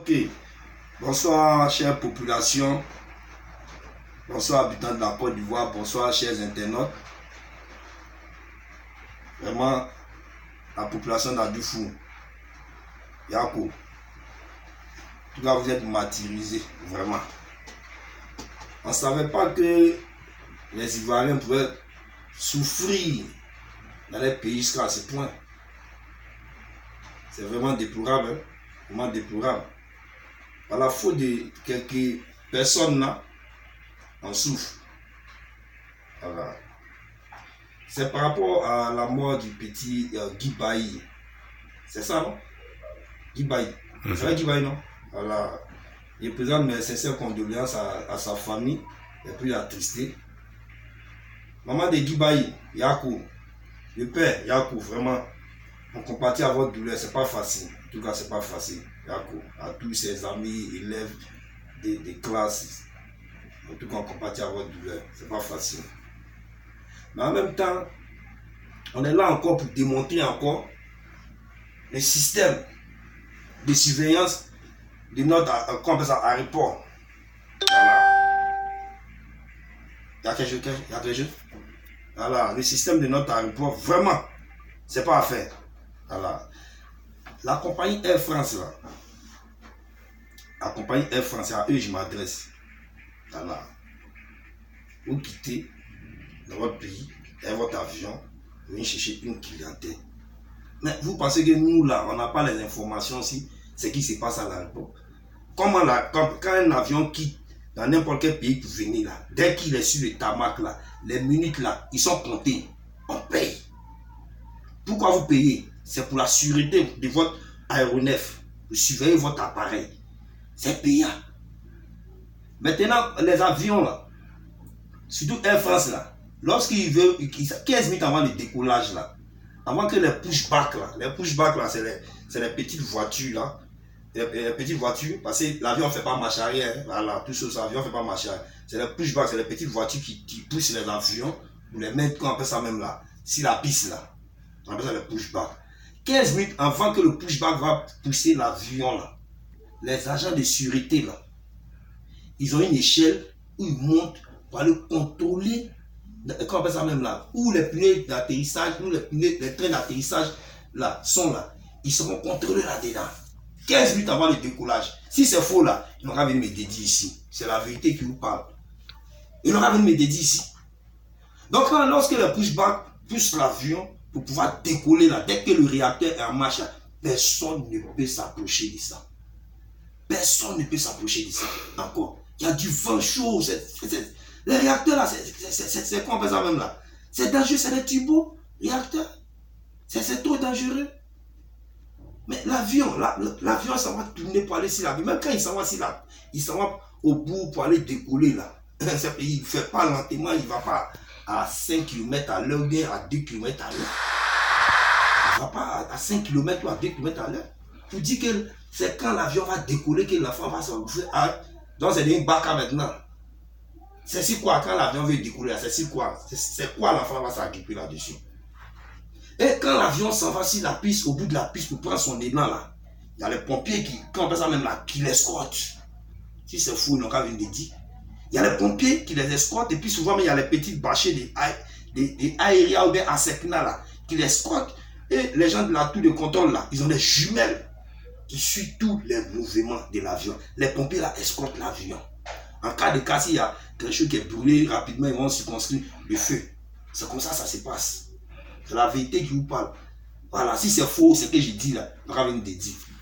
Ok, bonsoir chère population, bonsoir habitants de la Côte d'Ivoire, bonsoir chers internautes. Vraiment, la population d'Adufou, Yako, en tout cas vous êtes martyrisés, vraiment. On ne savait pas que les Ivoiriens pouvaient souffrir dans les pays jusqu'à ce point. C'est vraiment déplorable, hein? Vraiment déplorable. Par la faute de quelques personnes là, on souffre. Voilà. C'est par rapport à la mort du petit Guy Bailly. C'est ça, non? Guy Bailly. C'est vrai Guy Bailly, non? Voilà. Je présente mes sincères condoléances à sa famille et puis attristé. Maman de Guy Bailly, Yakou, le père Yakou, vraiment, on compatit à votre douleur, c'est pas facile. En tout cas, c'est pas facile. Yakou, à tous ses amis, élèves des classes. En tout cas, on compatit à votre douleur, c'est pas facile. Mais en même temps, on est là encore pour démontrer encore le système de surveillance de notre aéroport. Voilà. Il y a quelque chose. Voilà, le système de notre aéroport, vraiment, c'est pas à faire. Voilà. La compagnie Air France, là, la compagnie Air France, c'est à eux que je m'adresse. Voilà. Vous quittez dans votre pays, dans votre avion, vous venez chercher une clientèle. Mais vous pensez que nous, là, on n'a pas les informations aussi, ce qui se passe à l'aéroport. Comment là, quand un avion quitte dans n'importe quel pays pour venir là, dès qu'il est sur le tarmac là, les minutes là, ils sont comptés. On paye. Pourquoi vous payez? C'est pour la sûreté de votre aéronef. Vous surveillez votre appareil. C'est payant. Maintenant, les avions là, surtout Air France là, lorsqu'ils veulent, 15 minutes avant le décollage là, avant que les pushbacks là, c'est les petites voitures là, les petites voitures, parce que l'avion ne fait pas marche arrière, voilà, tout ça, l'avion ne fait pas marche arrière. C'est les pushbacks, c'est les petites voitures qui poussent les avions, pour les mettre, qu'on appelle ça même là, si la piste là, on appelle ça les pushbacks. 15 minutes avant que le pushback va pousser l'avion là, les agents de sûreté là, ils ont une échelle où ils montent pour aller contrôler, qu'on appelle ça même là, où les pneus d'atterrissage, où les trains d'atterrissage là sont là, ils seront contrôlés là-dedans. 15 minutes avant le décollage. Si c'est faux là, ils n'ont qu'à venir me dédier ici. C'est la vérité qui vous parle. Ils n'ont qu'à venir me dédier ici. Donc lorsque le pushback pousse l'avion pour pouvoir décoller là, dès que le réacteur est en marche, personne ne peut s'approcher de ça. Personne ne peut s'approcher de ça. Encore. Il y a du vent chaud. Les réacteurs là, c'est quoi on fait ça même là? C'est dangereux, c'est des turbos réacteurs. C'est trop dangereux. Mais l'avion, ça va tourner pour aller sur la vie. Même quand il s'en va au bout pour aller décoller là. Il ne fait pas lentement, il ne va pas à 5 km à l'heure ou bien à 2 km à l'heure. Il ne va pas à 5 km ou à 2 km à l'heure. Vous dites que c'est quand l'avion va décoller que l'enfant va s'envoler. Donc c'est une baka maintenant. C'est si quoi quand l'avion veut décoller, c'est si quoi? C'est quoi l'enfant va s'occuper là-dessus? Et quand l'avion s'en va sur la piste, au bout de la piste pour prendre son élan là, il y a les pompiers quand on appelle ça même là, qui l'escortent. Si c'est fou, ils n'ont qu'à venir dire. Il y a les pompiers qui les escortent et puis souvent il y a les petites bâchées des aériens ou bien ASECNA là, qui l'escortent. Et les gens de la tour de contrôle là, ils ont des jumelles qui suivent tous les mouvements de l'avion. Les pompiers là escortent l'avion. En cas de cas, s'il y a quelque chose qui est brûlé rapidement, ils vont circonscrire le feu. C'est comme ça se passe. C'est la vérité qui vous parle. Voilà, si c'est faux, c'est ce que je dis là, il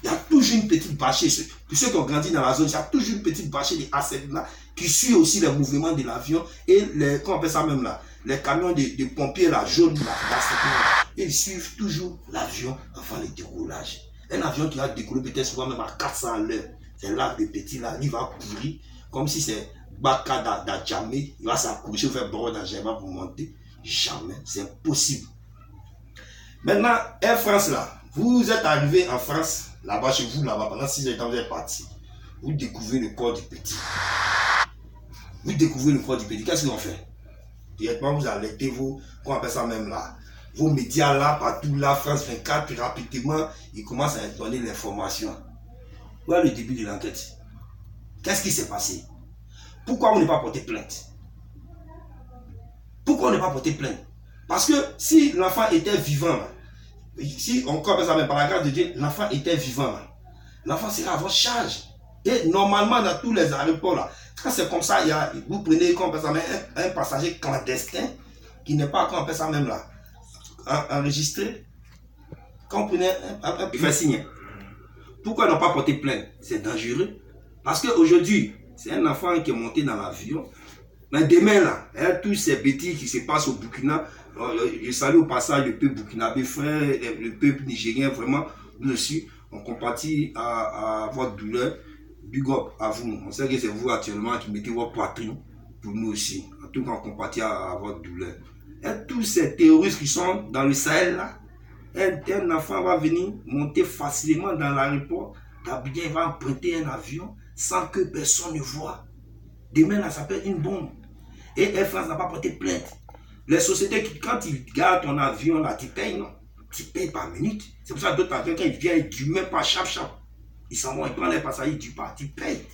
y a toujours une petite bâchée. Pour ceux qui ont grandi dans la zone, il y a toujours une petite bâchée de A7 là, qui suit aussi les mouvements de l'avion et comment on appelle ça même là, les camions de pompiers là, jaunes là, ils suivent toujours l'avion avant le décollage. Un avion qui va décoller peut-être souvent même à 400 à l'heure. C'est là, le petit là, il va courir comme si c'est Baka d'Adjamé, il va s'accrocher, faire bord d'Adjamé pour monter. Jamais, c'est impossible. Maintenant, Air France là, vous êtes arrivé en France, là-bas chez vous, là-bas, pendant 6 ans, vous êtes parti. Vous découvrez le corps du petit. Qu'est-ce qu'ils ont fait? Directement, vous alertez vos, qu'on appelle ça même là, vos médias là, partout là, France 24, puis rapidement, ils commencent à donner l'information. Voilà le début de l'enquête. Qu'est-ce qui s'est passé? Pourquoi on n'est pas porté plainte? Pourquoi on n'est pas porté plainte? Parce que si l'enfant était vivant, si on comprend ça, mais par la grâce de Dieu, l'enfant était vivant, l'enfant sera à votre charge. Et normalement, dans tous les aéroports, là, quand c'est comme ça, vous prenez un passager clandestin qui n'est pas, comme on appelle ça même là, enregistré. Quand vous prenez il fait signe. Pourquoi ils n'ont pas porté plainte? C'est dangereux. Parce qu'aujourd'hui, c'est un enfant qui est monté dans l'avion. Mais demain, là, tous ces bêtises qui se passent au Burkina, je salue au passage le peuple burkinabé, frère, le peuple nigérien, vraiment, nous aussi, on compatit à votre douleur. Big up à vous. On sait que c'est vous actuellement qui mettez votre poitrine pour nous aussi. En tout cas, on compatit à votre douleur. Et tous ces terroristes qui sont dans le Sahel, là, un enfant va venir monter facilement dans l'aéroport, d'Abidjan, il va emprunter un avion sans que personne ne voit. Demain, là, ça peut être une bombe. Et Air France n'a pas porté plainte. Les sociétés, quand ils gardent ton avion, là, tu payes, non? Tu payes par minute. C'est pour ça que d'autres avions, quand ils viennent, ils ne durent même pas chap. Ils s'en vont, ils prennent les passagers, ils ne durent pas. Tu payes.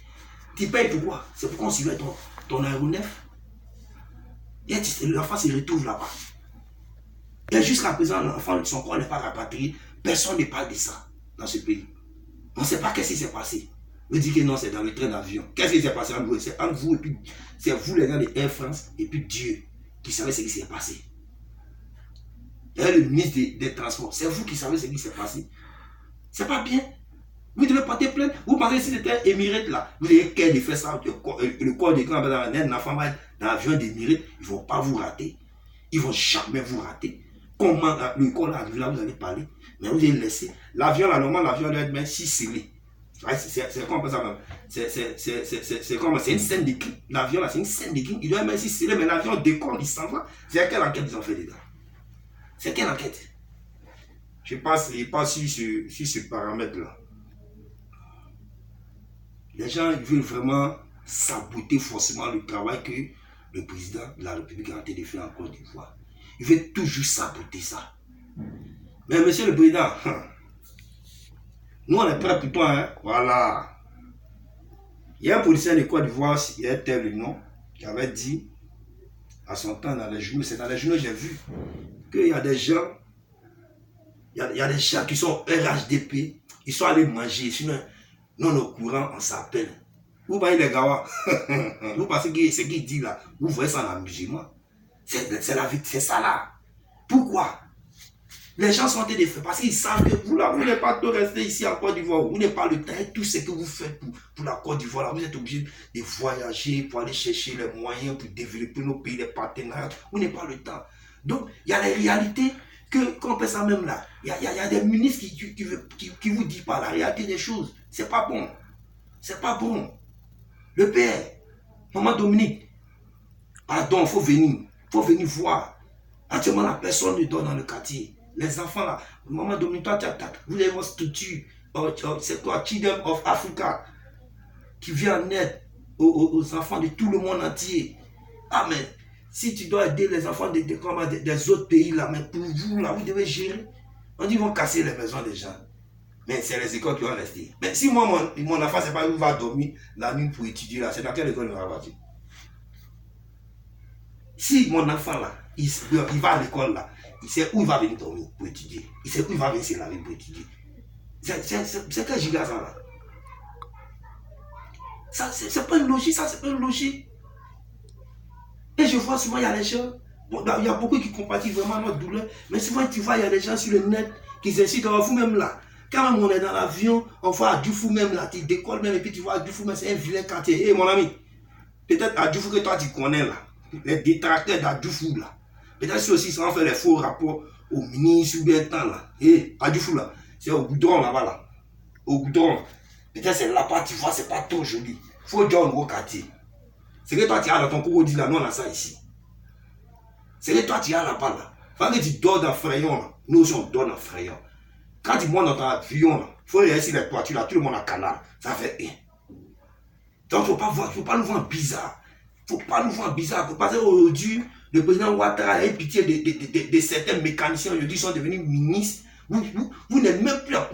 Tu payes pourquoi? C'est pour qu'on surveille ton aéronef. Et l'enfant se retrouve là-bas. Et jusqu'à présent, l'enfant, son corps n'est pas rapatrié. Personne ne parle de ça dans ce pays. On ne sait pas qu'est-ce qui s'est passé. Vous dites que non, c'est dans le train d'avion. Qu'est-ce qui s'est passé entre vous? C'est entre vous et puis, c'est vous les gens de Air France et puis Dieu qui savez ce qui s'est passé. Et le ministre des Transports, c'est vous qui savez ce qui s'est passé. C'est pas bien. Vous devez porter plainte. Vous pensez que si c'était Émirate là, vous avez qu'à de faire ça, le corps de grand un enfant dans l'avion d'Émirate, ils ne vont pas vous rater. Ils ne vont jamais vous rater. Comment le corps là, vous allez parler. Mais vous allez laisser. L'avion là, normalement, l'avion doit être même si scellé. C'est comme ça même. C'est comme c'est une scène de crime. L'avion là, c'est une scène de crime. Il doit même si scellé, mais l'avion décolle, il s'en va. C'est quelle enquête ils ont fait dedans? C'est quelle enquête? Je passe sur ce paramètre-là. Les gens veulent vraiment saboter forcément le travail que le président de la République a tenté de faire en Côte d'Ivoire. Il veut toujours saboter ça. Mais monsieur le président, nous on est prêts pour toi, hein? Voilà. Il y a un policier de Côte d'Ivoire, il y a tel le nom, qui avait dit à son temps dans les journaux, c'est dans les journaux que j'ai vu, qu'il y a des gens, il y a des gens qui sont RHDP, ils sont allés manger, sinon non au courant, on s'appelle. Vous voyez les gars, vous pensez que ce qu'il dit là, vous voyez ça en amusement. C'est la vie, c'est ça là. Pourquoi? Les gens sont en train de faire parce qu'ils savent que vous là, vous n'êtes pas tout rester ici en Côte d'Ivoire, vous n'êtes pas le temps et tout ce que vous faites pour la Côte d'Ivoire, vous êtes obligé de voyager pour aller chercher les moyens pour développer nos pays, les partenaires, vous n'avez pas le temps. Donc, il y a les réalités qu'on peut ça même là. Il y a des ministres qui vous disent pas la réalité des choses. C'est pas bon. C'est pas bon. Le père, maman Dominique, pardon, il faut venir voir. Actuellement, la personne ne dort dans le quartier. Les enfants là, maman Dominique, toi, vous avez votre structure, c'est quoi, Children of Africa, qui vient en aide aux enfants de tout le monde entier. Ah, mais si tu dois aider les enfants des autres pays là, mais pour vous là, vous devez gérer. On dit qu'ils vont casser les maisons des gens. Mais c'est les écoles qui vont rester. Mais si moi, mon enfant, c'est pas où il va dormir la nuit pour étudier là, c'est dans quelle école il va partir? Si mon enfant là, il va à l'école là, il sait où il va venir dormir pour étudier. Il sait où il va venir se laver pour étudier. C'est quel giga ça là? Ça, c'est pas une logique, ça, c'est pas une logique. Et je vois souvent, il y a des gens, bon, il y a beaucoup qui compatissent vraiment notre douleur, mais souvent tu vois, il y a des gens sur le net qui incitent à vous-même là. Quand même on est dans l'avion, on voit à Djoufou même là, tu décolles même et puis tu vois à Djoufou, mais c'est un vilain quartier. Hé mon ami, peut-être à Djoufou que toi tu connais là, les détracteurs d'Adjoufou là. Peut-être si aussi ça va faire les faux rapports au ministre ou bien temps là. Hé, à Djoufou là, c'est au goudron là-bas là. Au goudron. Peut-être c'est là-bas, tu vois, c'est pas trop joli. Faut dire un gros quartier. C'est que toi tu as dans ton crocodile là, nous on a ça ici. C'est que toi tu as là-bas là. Quand tu dors dans Frayon là, nous aussi on dort dans Frayon. Quand tu montes dans ton avion là, il faut réussir les toitures là, tout le monde a canal. Ça fait un. Donc faut pas nous voir bizarre. Faut pas nous voir bizarre. Parce qu'aujourd'hui, le président Ouattara a eu pitié de certains mécaniciens aujourd'hui sont devenus ministres. Vous n'êtes même plus à